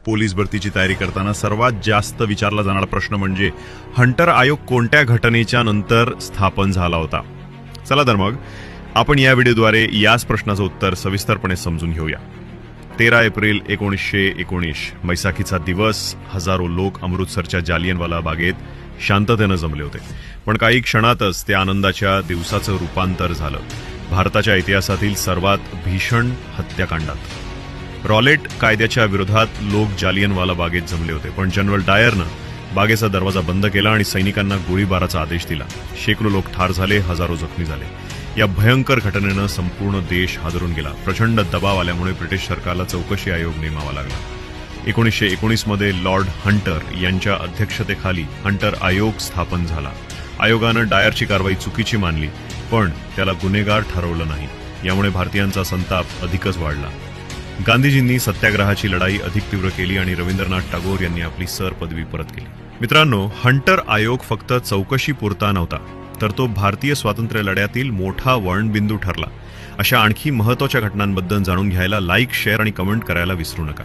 Police भरतीची तयारी करताना सर्वात जास्त विचारला जाणारा प्रश्न म्हणजे हंटर आयोग कोणत्या घटनेच्या नंतर स्थापन झाला होता. चला तर मग आपण या व्हिडिओद्वारे याच प्रश्नाचं उत्तर सविस्तरपणे समजून घेऊया. 13 एप्रिल 1919 बैसाखीचा दिवस. हजारो लोक अमृतसरच्या जालियनवाला बागेत शांततेनं जमले होते. पण काही क्षणातच त्या आनंदाच्या दिवसाचं रूपांतर झालं भारताच्या इतिहासातील सर्वात भीषण हत्याकांडात. रॉलेट कायद्याच्या विरोधात लोक जालियनवाला बागेत जमले होते, पण जनरल डायरनं बागेचा दरवाजा बंद केला आणि सैनिकांना गोळीबाराचा आदेश दिला. शेकडो लोक ठार झाले, हजारो जखमी झाले. या भयंकर घटनेनं संपूर्ण देश हादरून गेला. प्रचंड दबाव आल्यामुळे ब्रिटिश सरकारला चौकशी आयोग नेमावा लागला. 1919 मध्ये लॉर्ड हंटर यांच्या अध्यक्षतेखाली हंटर आयोग स्थापन झाला. आयोगानं डायरची कारवाई चुकीची मानली, पण त्याला गुन्हेगार ठरवलं नाही. यामुळे भारतीयांचा संताप अधिकच वाढला. गांधीजींनी सत्याग्रहाची लढाई अधिक तीव्र केली आणि रवींद्रनाथ टागोर यांनी आपली सर पदवी परत केली. मित्रांनो, हंटर आयोग फक्त चौकशी पुरता नव्हता, तर तो भारतीय स्वातंत्र्य लढ्यातील मोठा वळणबिंदू ठरला. अशा आणखी महत्त्वाच्या घटनांबद्दल जाणून घ्यायला लाईक, शेअर आणि कमेंट करायला विसरू नका.